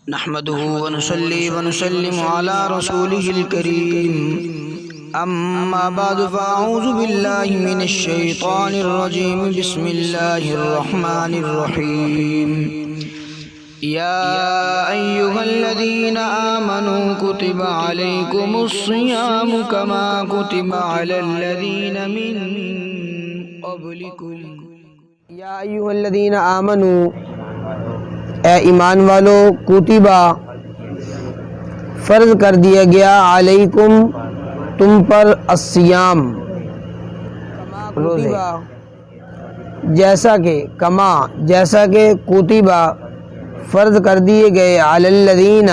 نحمده ونصلي ونسلم على رسوله الكريم أما بعد فأعوذ بالله من الشيطان الرجيم بسم الله الرحمن الرحيم يا أيها الذين آمنوا كتب عليكم الصيام كما كتب على الذين من قبلكم یا ایھا الذین آمنوا، اے ایمان والو، کتبہ فرض کر دیا گیا، علیکم تم پر، الصیام روزے، جیسا کہ کتبہ فرض کر دیے گئے، علی الذین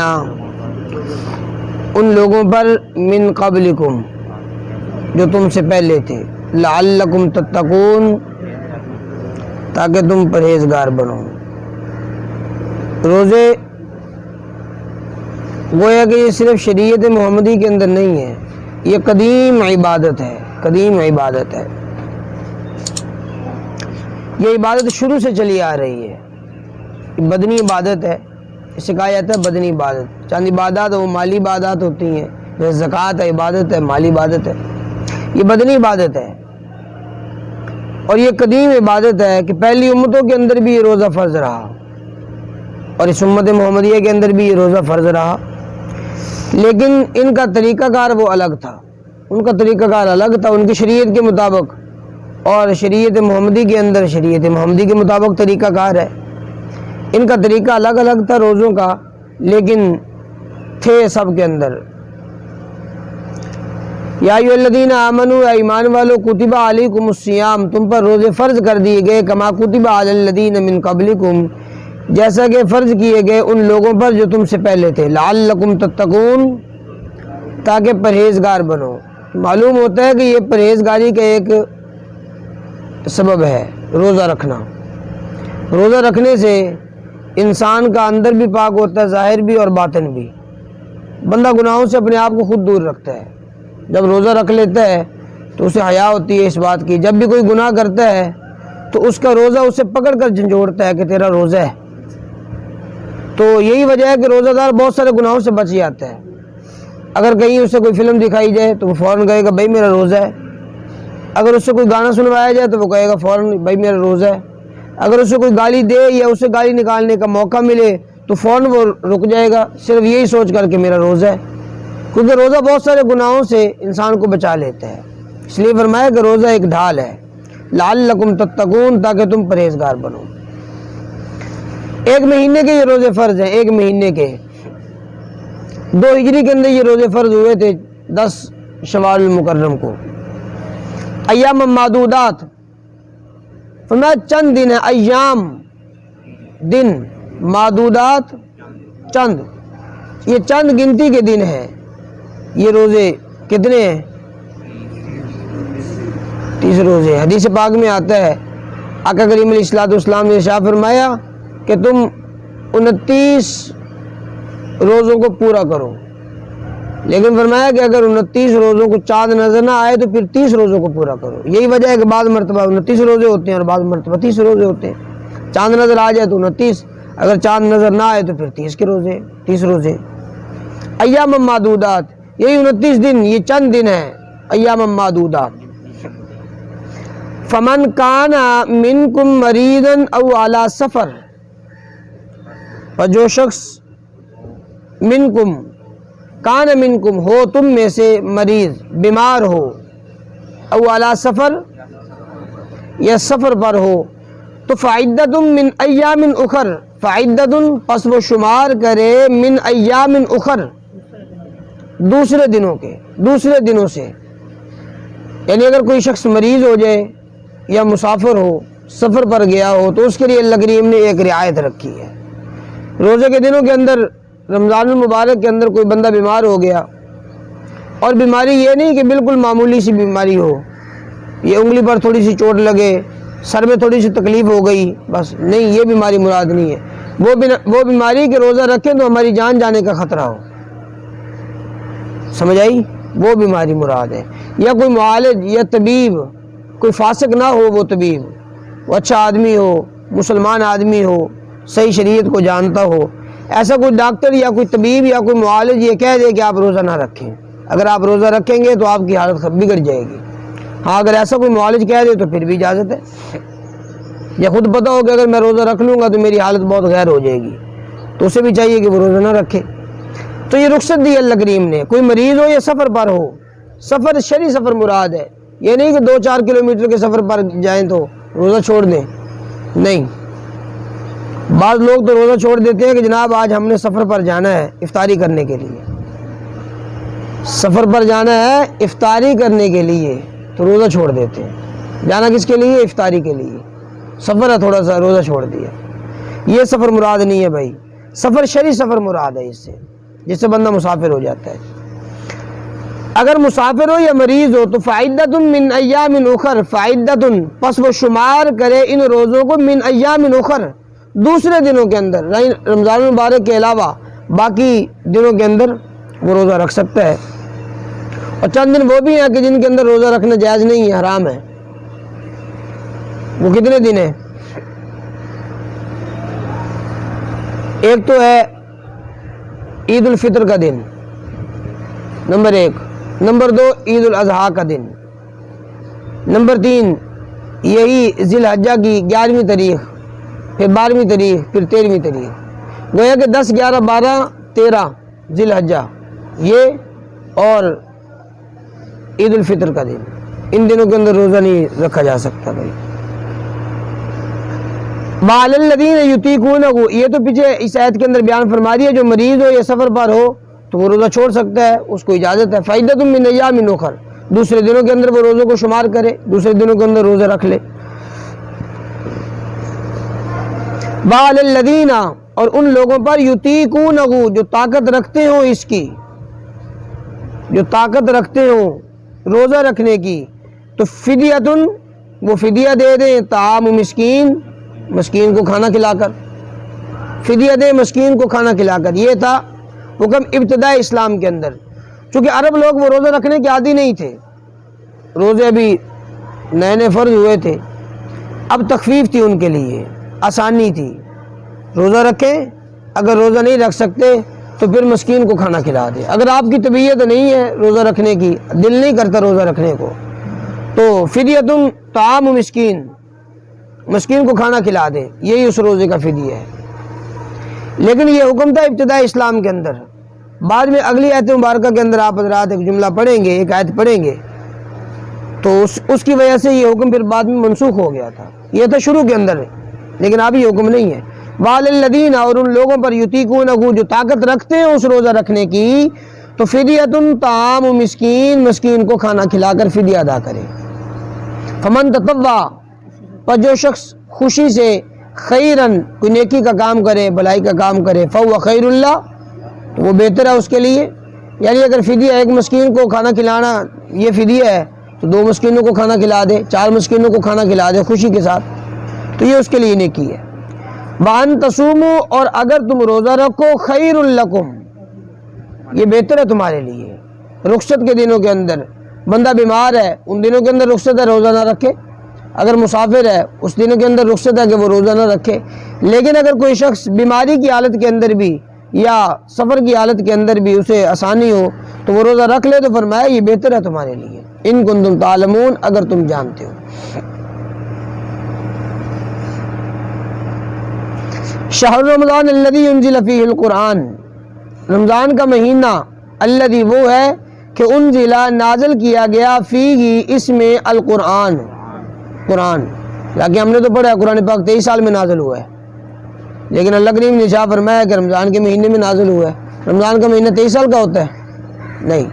ان لوگوں پر، من قبلکم جو تم سے پہلے تھے، لعلکم تتقون تاکہ تم پرہیزگار بنو۔ روزے گویا کہ یہ صرف شریعت محمدی کے اندر نہیں ہے، یہ قدیم عبادت ہے۔ یہ عبادت شروع سے چلی آ رہی ہے، بدنی عبادت ہے، اسے کہا جاتا ہے بدنی عبادت۔ چند عبادات وہ مالی عبادات ہوتی ہیں، جیسے زکوٰۃ ہے، عبادت ہے، مالی عبادت ہے، یہ بدنی عبادت ہے۔ اور یہ قدیم عبادت ہے کہ پہلی امتوں کے اندر بھی یہ روزہ فرض رہا، اور اس امت محمدیہ کے اندر بھی یہ روزہ فرض رہا، لیکن ان کا طریقہ کار وہ الگ تھا، ان کی شریعت کے مطابق، اور شریعت محمدی کے اندر شریعت محمدی کے مطابق طریقہ کار ہے۔ ان کا طریقہ الگ تھا روزوں کا، لیکن تھے سب کے اندر۔ یا ایھا الذین آمنوا، اے ایمان والو، کتب علیکم الصیام تم پر روزے فرض کر دیے گئے، کما کتب علی الذین من قبلکم جیسا کہ فرض کیے گئے ان لوگوں پر جو تم سے پہلے تھے، لعلکم تتقون تاکہ پرہیزگار بنو۔ معلوم ہوتا ہے کہ یہ پرہیزگاری کا ایک سبب ہے روزہ رکھنا۔ روزہ رکھنے سے انسان کا اندر بھی پاک ہوتا ہے، ظاہر بھی اور باطن بھی۔ بندہ گناہوں سے اپنے آپ کو خود دور رکھتا ہے۔ جب روزہ رکھ لیتا ہے تو اسے حیا ہوتی ہے اس بات کی، جب بھی کوئی گناہ کرتا ہے تو اس کا روزہ اسے پکڑ کر جھنجھوڑتا ہے کہ تیرا روزہ ہے۔ تو یہی وجہ ہے کہ روزہ دار بہت سارے گناہوں سے بچ جاتا ہے۔ اگر کہیں اسے کوئی فلم دکھائی جائے تو وہ فوراً کہے گا بھائی میرا روزہ ہے۔ اگر اس سے کوئی گانا سنوایا جائے تو وہ کہے گا فوراً بھائی میرا روزہ ہے۔ اگر اسے کوئی گالی دے یا اسے گالی نکالنے کا موقع ملے تو فوراً وہ رک جائے گا، صرف یہی سوچ کر کہ میرا روزہ ہے، کیونکہ روزہ بہت سارے گناہوں سے انسان کو بچا لیتا ہے۔ اس لیے فرمایا کہ روزہ ایک ڈھال ہے، لعلکم تتقون تاکہ تم پرہیزگار بنو۔ ایک مہینے کے یہ روزے فرض ہیں، ایک مہینے کے 2 ہجری کے اندر یہ روزے فرض ہوئے تھے 10 شوال المکرم کو۔ ایام معدودات فرمایا چند دن ہے، ایام دن، معدودات چند، یہ چند گنتی کے دن ہیں۔ یہ روزے کتنے ہیں؟ 30 روزے۔ حدیث پاک میں آتا ہے آقا کریم علیہ الصلوۃ والسلام نے ارشاد فرمایا کہ تم 29 روزوں کو پورا کرو، لیکن فرمایا کہ اگر 29 روزوں کو چاند نظر نہ آئے تو پھر 30 روزوں کو پورا کرو۔ یہی وجہ ہے کہ بعض مرتبہ 29 روزے ہوتے ہیں اور بعض مرتبہ 30 روزے ہوتے ہیں۔ چاند نظر آ جائے تو 29، اگر چاند نظر نہ آئے تو پھر 30 روزے۔ ایام معدودات، یہی 29 دن، یہ چند دن ہیں، ایام معدودات۔ فمن کان منکم مریضا او علی سفر، اور جو شخص منکم کان منکم ہو تم میں سے، مریض بیمار ہو، او علی سفر یا سفر پر ہو، تو فعدۃ من ایام اخر، فعدۃ پس وہ شمار کرے، من ایام اخر دوسرے دنوں سے۔ یعنی اگر کوئی شخص مریض ہو جائے یا مسافر ہو، سفر پر گیا ہو، تو اس کے لیے اللہ کریم نے ایک رعایت رکھی ہے۔ روزے کے دنوں کے اندر، رمضان المبارک کے اندر کوئی بندہ بیمار ہو گیا، اور بیماری یہ نہیں کہ بالکل معمولی سی بیماری ہو، یہ انگلی پر تھوڑی سی چوٹ لگے، سر میں تھوڑی سی تکلیف ہو گئی، بس نہیں، یہ بیماری مراد نہیں ہے۔ وہ بیماری کہ روزہ رکھیں تو ہماری جان جانے کا خطرہ ہو، سمجھ آئی؟ وہ بیماری مراد ہے۔ یا کوئی معالج یا طبیب، کوئی فاسق نہ ہو، وہ طبیب وہ اچھا آدمی ہو، مسلمان آدمی ہو، صحیح شریعت کو جانتا ہو، ایسا کوئی ڈاکٹر یا کوئی طبیب یا کوئی معالج یہ کہہ دے کہ آپ روزہ نہ رکھیں، اگر آپ روزہ رکھیں گے تو آپ کی حالت بگڑ جائے گی۔ ہاں اگر ایسا کوئی معالج کہہ دے تو پھر بھی اجازت ہے، یا خود پتہ ہو کہ اگر میں روزہ رکھ لوں گا تو میری حالت بہت غیر ہو جائے گی، تو اسے بھی چاہیے کہ وہ روزہ نہ رکھے۔ تو یہ رخصت دی اللہ کریم نے، کوئی مریض ہو یا سفر پر ہو، سفر شرعی سفر مراد ہے، یہ نہیں کہ 2-4 کلومیٹر کے سفر پر جائیں تو روزہ چھوڑ دیں، نہیں۔ بعض لوگ تو روزہ چھوڑ دیتے ہیں کہ جناب آج ہم نے سفر پر جانا ہے افطاری کرنے کے لیے، سفر پر جانا ہے افطاری کرنے کے لیے تو روزہ چھوڑ دیتے ہیں۔ جانا کس کے لیے؟ افطاری کے لیے، سفر ہے تھوڑا سا روزہ چھوڑ دیا، یہ سفر مراد نہیں ہے بھائی، سفر شرعی سفر مراد ہے، اس سے جس سے بندہ مسافر ہو جاتا ہے۔ اگر مسافر ہو یا مریض ہو تو فعدۃ من ایام اخر، فعدۃ پس وہ شمار کرے ان روزوں کو من ایام اخر، دوسرے دنوں کے اندر، رمضان المبارک کے علاوہ باقی دنوں کے اندر وہ روزہ رکھ سکتا ہے۔ اور چند دن وہ بھی ہیں کہ جن کے اندر روزہ رکھنا جائز نہیں ہے، حرام ہے۔ وہ کتنے دن ہیں؟ ایک تو ہے عید الفطر کا دن، نمبر 1، نمبر 2 عید الاضحیٰ کا دن، نمبر 3 یہی ذی الحجہ کی 11ویں تاریخ، پھر 12ویں تاریخ، پھر 13ویں تاریخ، گویا کہ 10 11 12 13 ذی الحجہ یہ، اور عید الفطر کا دن، ان دنوں کے اندر روزہ نہیں رکھا جا سکتا بھائی۔ وَعَلَى الَّذِينَ يُطِيقُونَهُ، یہ تو پیچھے اس آیت کے اندر بیان فرما دیا، جو مریض ہو یا سفر پر ہو تو وہ روزہ چھوڑ سکتا ہے، اس کو اجازت ہے۔ فَعِدَّةٌ مِّنْ أَيَّامٍ أُخَرَ، دوسرے دنوں کے اندر وہ روزوں کو شمار کرے، دوسرے دنوں کے اندر روزہ رکھ لے۔ وَعَلَى الَّذِينَ، اور ان لوگوں پر يُطِيقُونَهُ، جو طاقت رکھتے ہوں اس کی، جو طاقت رکھتے ہوں روزہ رکھنے کی، تو فدیۃ، وہ فدیہ دے دیں، طعام مسکین، مسکین کو کھانا کھلا کر، فدیہ دے مسکین کو کھانا کھلا کر۔ یہ تھا حکم ابتدائی اسلام کے اندر، چونکہ عرب لوگ وہ روزہ رکھنے کے عادی نہیں تھے، روزے ابھی نئے نئے فرض ہوئے تھے، اب تخفیف تھی ان کے لیے، آسانی تھی، روزہ رکھیں، اگر روزہ نہیں رکھ سکتے تو پھر مسکین کو کھانا کھلا دے۔ اگر آپ کی طبیعت نہیں ہے روزہ رکھنے کی، دل نہیں کرتا روزہ رکھنے کو، تو فدیۃ طعام مسکین، مسکین کو کھانا کھلا دے، یہی اس روزے کا فدیہ ہے۔ لیکن یہ حکم تھا ابتدائی اسلام کے اندر، بعد میں اگلی آیت مبارکہ کے اندر آپ حضرات ایک جملہ پڑھیں گے، ایک آیت پڑھیں گے، تو اس کی وجہ سے یہ حکم پھر بعد میں منسوخ ہو گیا تھا، یہ تھا شروع کے اندر، لیکن اب یہ حکم نہیں ہے۔ وَعَلَى الَّذِينَ، اور ان لوگوں پر يُطِيقُونَهُ، جو طاقت رکھتے ہیں اس روزہ رکھنے کی، تو فدیۃ طعام مسکین، مسکین کو کھانا کھلا کر فدیہ ادا کرے۔ فَمَن تَطَوَّعَ، پر جو شخص خوشی سے خیرن، کوئی نیکی کا کام کرے، بھلائی کا کام کرے، فَهُوَ خَيْرٌ لَهُ، تو وہ بہتر ہے اس کے لیے۔ یعنی اگر فدیہ ایک مسکین کو کھانا کھلانا یہ فدیہ ہے تو 2 مسکینوں کو کھانا کھلا دے، 4 مسکینوں کو کھانا کھلا دے خوشی کے ساتھ، تو یہ اس کے لیے نیکی ہے۔ وَأَن تَصُومُوا، اور اگر تم روزہ رکھو، خَيْرٌ لَكُمْ، یہ بہتر ہے تمہارے لیے۔ رخصت کے دنوں کے اندر، بندہ بیمار ہے ان دنوں کے اندر رخصت ہے روزہ نہ رکھے، اگر مسافر ہے اس دنوں کے اندر رخصت ہے کہ وہ روزہ نہ رکھے۔ لیکن اگر کوئی شخص بیماری کی حالت کے اندر بھی یا سفر کی حالت کے اندر بھی اسے آسانی ہو تو وہ روزہ رکھ لے، تو فرمایا یہ بہتر ہے تمہارے لیے، ان کنتم تعلمون، اگر تم جانتے ہو۔ شہر رمضان الذی انزل فیہ القرآن، رمضان کا مہینہ الذی وہ ہے کہ انزل نازل کیا گیا فیہ اس میں القرآن، قرآن، لیکن ہم نے تو پڑھا ہے قرآن پاک 23 سال میں نازل ہوا ہے، لیکن اللہ کریم نے ارشاد فرمایا کہ رمضان کے مہینے میں نازل ہوا ہے۔ رمضان کا مہینہ 23 سال کا ہوتا ہے؟ نہیں۔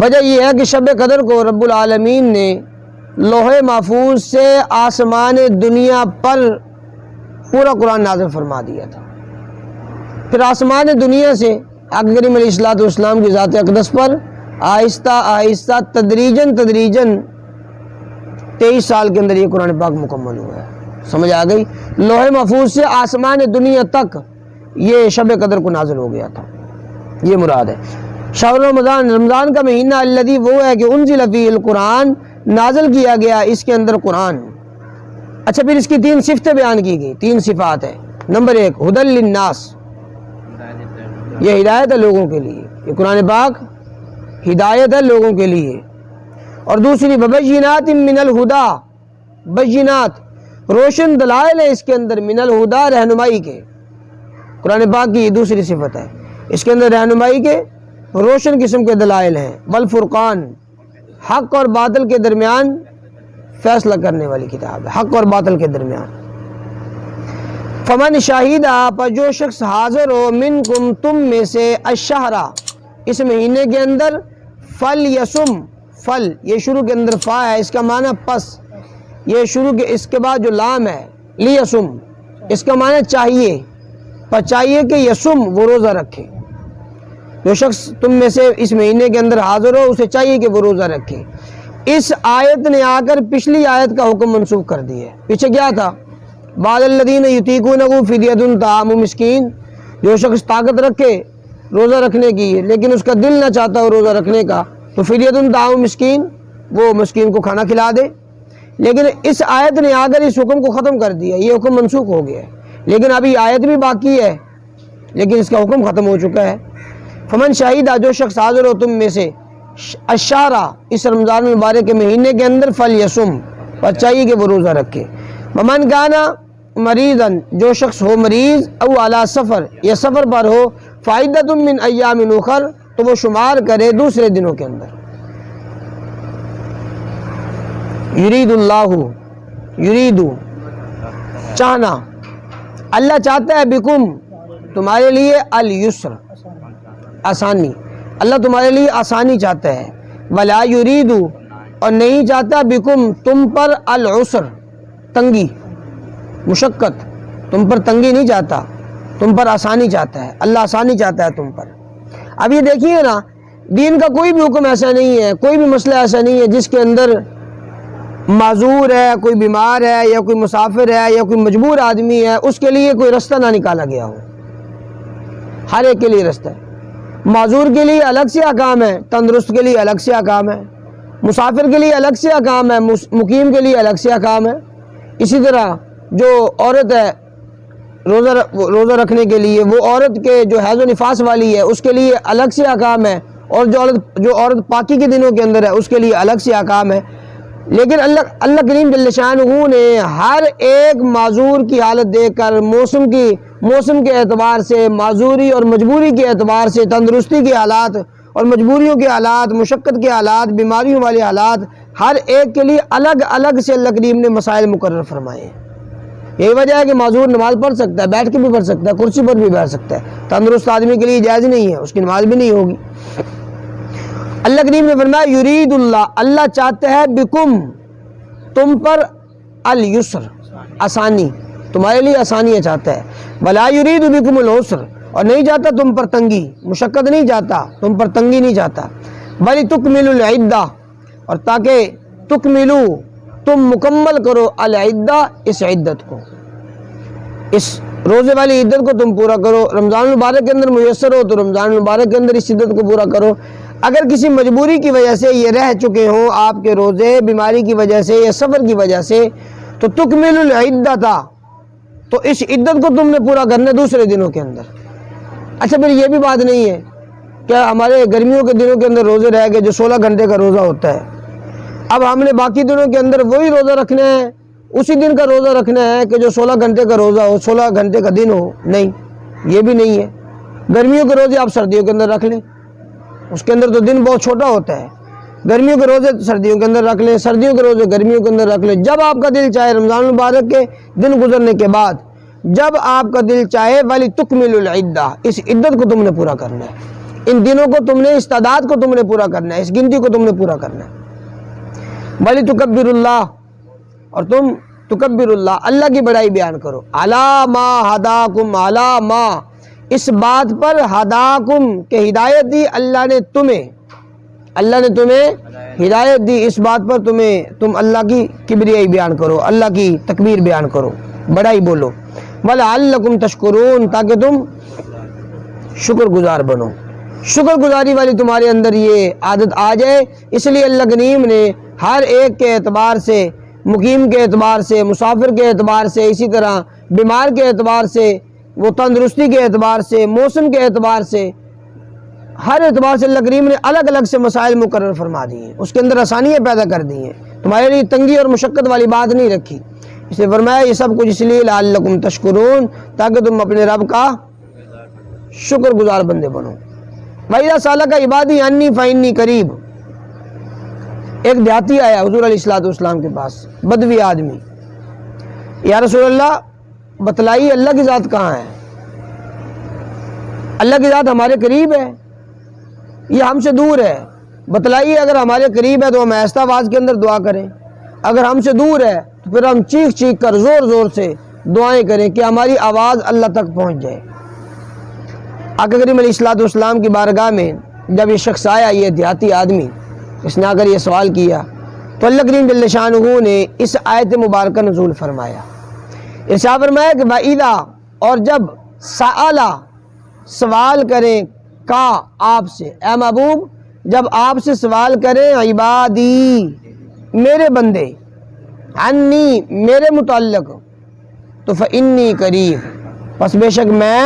وجہ یہ ہے کہ شب قدر کو رب العالمین نے لوح محفوظ سے آسمان دنیا پر پورا قرآن نازل فرما دیا تھا، پھر آسمان دنیا سے آقا کریم علیہ الصلوۃ والسلام کی ذات اقدس پر آہستہ آہستہ تدریجاً 23 سال کے اندر یہ قرآن پاک مکمل ہوا ہے۔ سمجھ آ گئی؟ لوح محفوظ سے آسمان دنیا تک یہ شب قدر کو نازل ہو گیا تھا، یہ مراد ہے۔ شہر رمضان، رمضان کا مہینہ الذی وہ ہے کہ انزل فیہ القرآن، نازل کیا گیا اس کے اندر قرآن۔ اچھا، پھر اس کی 3 صفتیں بیان کی گئی، 3 صفات ہیں۔ نمبر 1 ھدی للناس، یہ ہدایت ہے لوگوں کے لیے، یہ قرآن پاک ہدایت ہے لوگوں کے لیے۔ اور دوسری ببینات من الہدا، بینات روشن دلائل ہے اس کے اندر، من الہدا رہنمائی کے، قرآن پاک کی یہ دوسری صفت ہے، اس کے اندر رہنمائی کے روشن قسم کے دلائل ہیں، والفرقان حق اور باطل کے درمیان فیصلہ کرنے والی کتاب ہے، حق اور باطل کے درمیان۔ فمن شاہدہ، پر جو شخص حاضر ہو، منکم تم میں سے، الشہرہ اس مہینے کے اندر، فلیسم، فل یہ شروع کے اندر فا ہے، اس کا معنی پس، یہ شروع کے اس کے بعد جو لام ہے لیسم، اس کا معنی چاہیے، پر چاہیے کہ یسم وہ روزہ رکھے، جو شخص تم میں سے اس مہینے کے اندر حاضر ہو اسے چاہیے کہ وہ روزہ رکھے۔ اس آیت نے آ کر پچھلی آیت کا حکم منسوخ کر دیا ہے۔ پیچھے کیا تھا؟ بعض الذین یطیقونہ فدیۃ طعام مسکین، جو شخص طاقت رکھے روزہ رکھنے کی لیکن اس کا دل نہ چاہتا ہو روزہ رکھنے کا، تو فدیۃ طعام مسکین، وہ مسکین کو کھانا کھلا دے۔ لیکن اس آیت نے آ کر اس حکم کو ختم کر دیا، یہ حکم منسوخ ہو گیا ہے، لیکن ابھی آیت بھی باقی ہے لیکن اس کا حکم ختم ہو چکا ہے۔ فمن شاہدہ، جو شخص حاضر ہو تم میں سے، الشہرہ اس رمضان المبارک کے مہینے کے اندر، فلیسم پر چاہیے کہ وہ روزہ رکھے۔ ومن کانا مریضاً، جو شخص ہو مریض، او علی سفر یا سفر پر ہو، فعدۃ من ایام اخر تو وہ شمار کرے دوسرے دنوں کے اندر۔ یرید اللہ، یرید چاہنا، اللہ چاہتا ہے، بکم تمہارے لیے، الیسر آسانی، اللہ تمہارے لیے آسانی چاہتا ہے، ولا یرید اور نہیں چاہتا، بکم تم پر، العسر تنگی، مشقت، تم پر تنگی نہیں چاہتا، تم پر آسانی چاہتا ہے، اللہ آسانی چاہتا ہے تم پر۔ اب یہ دیکھیے نا، دین کا کوئی بھی حکم ایسا نہیں ہے، کوئی بھی مسئلہ ایسا نہیں ہے جس کے اندر معذور ہے، کوئی بیمار ہے، یا کوئی مسافر ہے، یا کوئی مجبور آدمی ہے، اس کے لیے کوئی رستہ نہ نکالا گیا ہو۔ ہر ایک کے لیے رستہ ہے، معذور کے لیے الگ سے احکام ہے، تندرست کے لیے الگ سے احکام ہے، مسافر کے لیے الگ سے احکام ہے، مقیم کے لیے الگ سے احکام ہے۔ اسی طرح جو عورت ہے روزہ رکھنے کے لیے، وہ عورت کے جو حیض و نفاس والی ہے اس کے لیے الگ سے احکام ہے، اور جو عورت پاکی کے دنوں کے اندر ہے اس کے لیے الگ سے احکام ہے۔ لیکن اللہ کریم جل شانہ نے ہر ایک معذور کی حالت دیکھ کر، موسم کے اعتبار سے، معذوری اور مجبوری کے اعتبار سے، تندرستی کے حالات اور مجبوریوں کے حالات، مشقت کے حالات، بیماریوں والے حالات، ہر ایک کے لیے الگ الگ سے اللہ کریم نے مسائل مقرر فرمائے ہیں۔ یہی وجہ ہے کہ معذور نماز پڑھ سکتا ہے، بیٹھ کے بھی پڑھ سکتا ہے، کرسی پر بھی بیٹھ سکتا ہے، تندرست آدمی کے لیے جائز نہیں ہے، اس کی نماز بھی نہیں ہوگی۔ اللہ کریم نے فرمایا یرید اللہ، اللہ چاہتا ہے، بکم تم پر، الیسر آسانی، تمہارے لیے آسانیاں چاہتا ہے، ولا یرید بکم العسر اور نہیں چاہتا تم پر تنگی، مشقت نہیں چاہتا، تم پر تنگی نہیں چاہتا، ولتکملوا العدہ اور تاکہ تکملو تم مکمل کرو، العدہ اس عدت کو، اس روزے والی عدت کو تم پورا کرو۔ رمضان المبارک کے اندر میسر ہو تو رمضان المبارک کے اندر اس عدت کو پورا کرو۔ اگر کسی مجبوری کی وجہ سے یہ رہ چکے ہوں آپ کے روزے، بیماری کی وجہ سے یا سفر کی وجہ سے، تو تکمل العدۃ تو اس عدت کو تم نے پورا کرنا ہے دوسرے دنوں کے اندر۔ اچھا پھر یہ بھی بات نہیں ہے کہ ہمارے گرمیوں کے دنوں کے اندر روزے رہ گئے جو 16 گھنٹے کا روزہ ہوتا ہے، اب ہم نے باقی دنوں کے اندر وہی روزہ رکھنا ہے، اسی دن کا روزہ رکھنا ہے کہ جو 16 گھنٹے کا روزہ ہو، 16 گھنٹے کا دن ہو، نہیں، یہ بھی نہیں ہے۔ گرمیوں کے روزے آپ سردیوں کے اندر رکھ لیں، اس کے اندر تو دن بہت چھوٹا ہوتا ہے، گرمیوں کے روزے سردیوں کے اندر رکھ لیں، سردیوں کے روزے گرمیوں کے اندر رکھ لیں، جب آپ کا دل چاہے رمضان المبارک کے دن گزرنے کے بعد جب آپ کا دل چاہے، وَلِتُكْمِلُوا الْعِدَّةَ اس عدت کو تم نے پورا کرنا ہے، ان دنوں کو تم نے، اس تعداد کو تم نے پورا کرنا ہے، اس گنتی کو تم نے پورا کرنا ہے۔ وَلِتُكَبِّرُوا اللَّهَ اور تم تکبر اللہ، اللہ کی بڑائی بیان کرو، عَلَى مَا هَدَاكُمْ عَلَى مَا اس بات پر، ہداکم کہ ہدایت دی اللہ نے تمہیں، اللہ نے تمہیں ہدایت دی، اس بات پر تم اللہ کی کبریائی بیان کرو، اللہ کی تکبیر بیان کرو، بڑائی بولو، وَلَعَلَّكُمْ تَشْكُرُونَ تاکہ تم شکر گزار بنو، شکر گزاری والی تمہارے اندر یہ عادت آ جائے۔ اس لیے اللہ کریم نے ہر ایک کے اعتبار سے، مقیم کے اعتبار سے، مسافر کے اعتبار سے، اسی طرح بیمار کے اعتبار سے، وہ تندرستی کے اعتبار سے، موسم کے اعتبار سے، ہر اعتبار سے اللہ کریم نے الگ الگ سے مسائل مقرر فرما دی ہیں، اس کے اندر آسانیاں پیدا کر دی ہیں، تمہارے لیے تنگی اور مشقت والی بات نہیں رکھی۔ اس لیے فرمایا یہ سب کچھ اس لیے لعلکم تشکرون، تاکہ تم اپنے رب کا شکر گزار بندے بنو۔ وَإِذَا سَأَلَكَ عِبَادِي عَنِّي فَإِنِّي قَرِيبٌ۔ ایک دیہاتی آیا حضور علیہ السلام کے پاس، بدوی آدمی، یا رسول اللہ بتلائیے اللہ کی ذات کہاں ہے؟ اللہ کی ذات ہمارے قریب ہے یہ ہم سے دور ہے؟ بتلائیے، اگر ہمارے قریب ہے تو ہم آہستہ آواز کے اندر دعا کریں، اگر ہم سے دور ہے تو پھر ہم چیخ چیخ کر زور زور سے دعائیں کریں کہ ہماری آواز اللہ تک پہنچ جائے۔ آقا کریم علیہ السلام کی بارگاہ میں جب یہ شخص آیا، یہ دیہاتی آدمی، اس نے آ کر یہ سوال کیا تو اللہ کریم جل شانہ نے اس آیت مبارکہ نزول فرمایا۔ ارشاد فرمایا کہ وَإِذَا، اور جب سَأَلَ سوال کریں، کا آپ سے، اے محبوب جب آپ سے سوال کریں، عبادی میرے بندے، عنی میرے متعلق، تو فإنی قریب، پس بے شک میں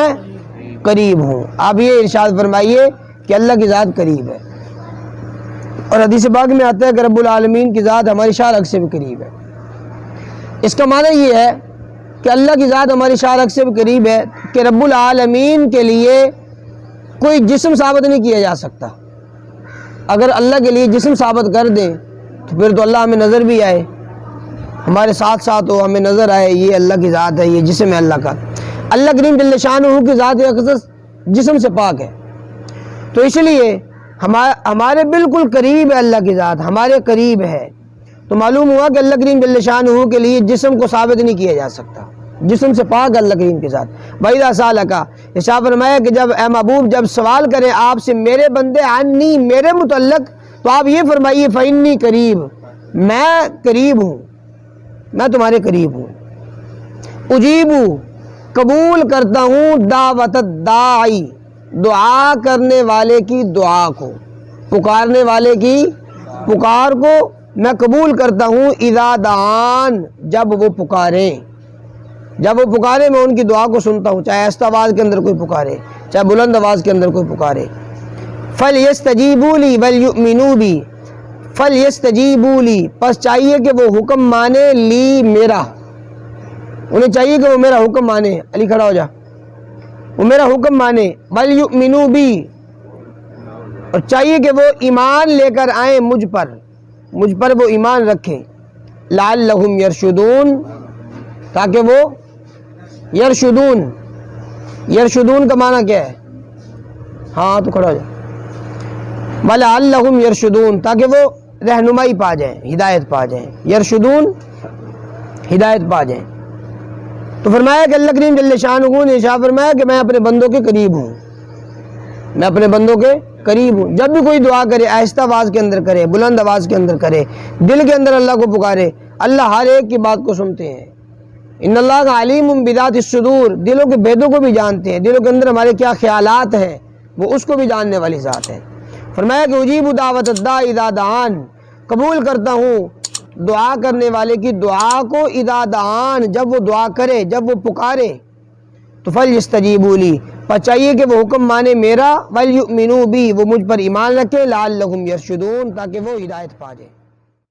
قریب ہوں۔ آپ یہ ارشاد فرمائیے کہ اللہ کی ذات قریب ہے، اور حدیث پاک میں آتا ہے کہ رب العالمین کی ذات ہماری شارک سے بھی قریب ہے۔ اس کا معنی یہ ہے کہ اللہ کی ذات ہماری شارک سے بھی قریب ہے کہ رب العالمین کے لیے کوئی جسم ثابت نہیں کیا جا سکتا۔ اگر اللہ کے لیے جسم ثابت کر دیں تو پھر تو اللہ ہمیں نظر بھی آئے، ہمارے ساتھ ساتھ ہو، ہمیں نظر آئے، یہ اللہ کی ذات ہے، یہ جسم ہے اللہ کا۔ اللہ کریم جل شانہ کی ذات اقدس جسم سے پاک ہے، تو اس لیے ہمارے بالکل قریب ہے اللہ کی ذات، ہمارے قریب ہے۔ تو معلوم ہوا کہ اللہ کریم جل شانہ کے لیے جسم کو ثابت نہیں کیا جا سکتا، جسم سے پاک اللہ کریم کی ذات۔ وَإِذَا سَأَلَكَ، ارشاد فرمایا کہ جب اے محبوب جب سوال کریں آپ سے میرے بندے، عنی میرے متعلق، تو آپ یہ فرمائیے فإنی قریب، میں قریب ہوں، میں تمہارے قریب ہوں۔ اجیب، قبول کرتا ہوں، دعوت الداعی، دعا کرنے والے کی دعا کو، پکارنے والے کی پکار کو میں قبول کرتا ہوں، اذا دعان، جب وہ پکاریں، جب وہ پکارے میں ان کی دعا کو سنتا ہوں، چاہے آہستہ آواز کے اندر کوئی پکارے، چاہے بلند آواز کے اندر کوئی پکارے۔ فَلْيَسْتَجِيبُوا لِي وَلْيُؤْمِنُوا بِي، فَلْيَسْتَجِيبُوا لِي، پس چاہیے کہ وہ حکم مانے، لی میرا، انہیں چاہیے کہ وہ میرا حکم مانے، علی کھڑا ہو جا، وہ میرا حکم مانے، وَلْيُؤْمِنُوا بِي، اور چاہیے کہ وہ ایمان لے کر آئیں مجھ پر وہ ایمان رکھیں، لَعَلَّهُمْ يَرْشُدُونَ، تاکہ وہ یرشدون کا معنی کیا ہے؟ ہاں تو کھڑا ہو جائے، وَلَعَلَّهُمْ يَرْشُدُونَ، تاکہ وہ رہنمائی پا جائیں، ہدایت پا جائیں، یرشدون ہدایت پا جائیں۔ تو فرمایا کہ اللہ کریم جل شانہ نے ارشاد فرمایا کہ میں اپنے بندوں کے قریب ہوں، میں اپنے بندوں کے قریب ہوں۔ جب بھی کوئی دعا کرے آہستہ آواز کے اندر کرے، بلند آواز کے اندر کرے، دل کے اندر اللہ کو پکارے، اللہ ہر ایک کی بات کو سنتے ہیں۔ ان اللہ علیم بذات الصدور، دلوں کے بھیدوں کو بھی جانتے ہیں، دلوں کے اندر ہمارے کیا خیالات ہیں وہ اس کو بھی جاننے والی ذات ہے۔ فرمایا کہ اجیب دعوت الداع اذا دعان، قبول کرتا ہوں دعا کرنے والے کی دعا کو، اذا دعان، جب وہ دعا کرے، جب وہ پکارے، تو فلیستجیبوا لی، پر چاہیے کہ وہ حکم مانے میرا، ولیؤمنوا بی، وہ مجھ پر ایمان رکھے، لعلہم یرشدون، تاکہ وہ ہدایت پا جائے۔